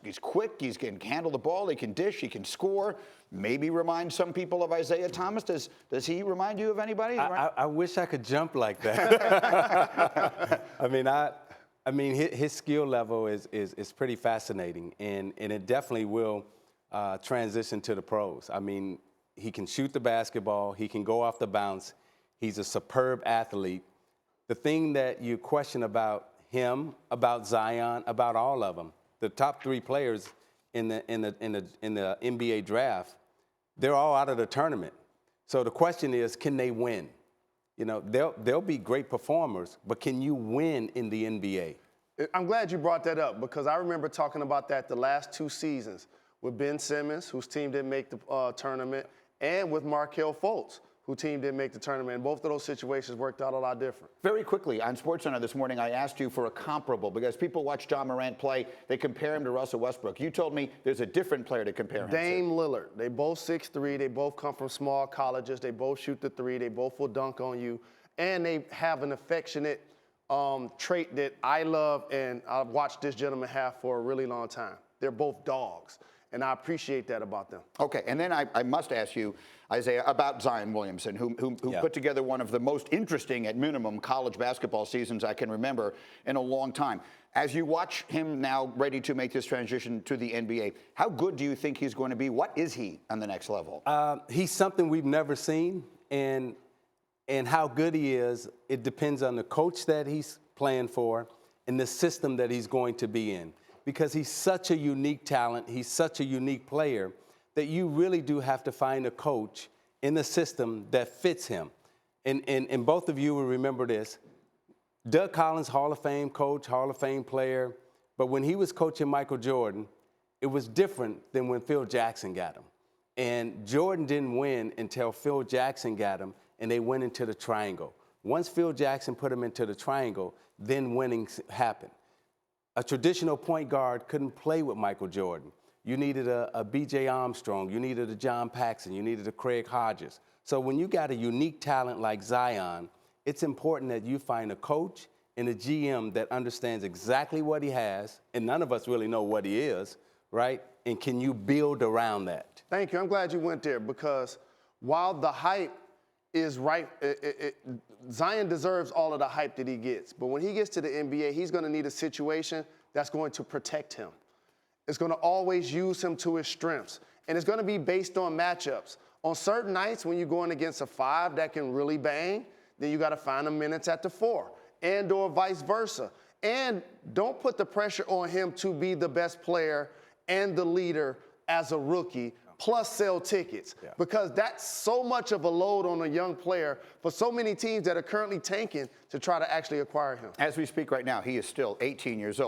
He's quick. He can handle the ball. He can dish. He can score. Maybe remind some people of Isiah Thomas. Does he remind you of anybody? I wish I could jump like that. I mean, his skill level is pretty fascinating, and it definitely will transition to the pros. I mean, he can shoot the basketball. He can go off the bounce. He's a superb athlete. The thing that you question about him, about Zion, about all of them, the top 3 players in the NBA draft, they're all out of the tournament. So the question is, can they win? You know, they'll be great performers, but can you win in the NBA? I'm glad you brought that up because I remember talking about that the last 2 seasons with Ben Simmons, whose team didn't make the tournament, and with Markelle Fultz, whose team didn't make the tournament. And both of those situations worked out a lot different. Very quickly, on SportsCenter this morning, I asked you for a comparable because people watch Ja Morant play. They compare him to Russell Westbrook. You told me there's a different player to compare him to. Dame Lillard. They both 6'3". They both come from small colleges. They both shoot the 3. They both will dunk on you. And they have an affectionate trait that I love and I've watched this gentleman have for a really long time. They're both dogs. And I appreciate that about them. Okay, and then I must ask you, Isiah, about Zion Williamson, who put together one of the most interesting, at minimum, college basketball seasons I can remember in a long time. As you watch him now ready to make this transition to the NBA, how good do you think he's going to be? What is he on the next level? He's something we've never seen, and how good he is, it depends on the coach that he's playing for and the system that he's going to be in. Because he's such a unique talent, he's such a unique player, that you really do have to find a coach in the system that fits him. And both of you will remember this. Doug Collins, Hall of Fame coach, Hall of Fame player, but when he was coaching Michael Jordan, it was different than when Phil Jackson got him. And Jordan didn't win until Phil Jackson got him, and they went into the triangle. Once Phil Jackson put him into the triangle, then winning happened. A traditional point guard couldn't play with Michael Jordan. You needed a B.J. Armstrong. You needed a John Paxson. You needed a Craig Hodges. So when you got a unique talent like Zion, it's important that you find a coach and a GM that understands exactly what he has, and none of us really know what he is, right? And can you build around that? Thank you. I'm glad you went there because while the hype is right, Zion deserves all of the hype that he gets. But when he gets to the NBA, he's going to need a situation that's going to protect him. It's going to always use him to his strengths. And it's going to be based on matchups. On certain nights when you're going against a 5 that can really bang, then you got to find the minutes at the 4 and or vice versa. And don't put the pressure on him to be the best player and the leader as a rookie, plus sell tickets, because that's so much of a load on a young player for so many teams that are currently tanking to try to actually acquire him. As we speak right now, he is still 18 years old.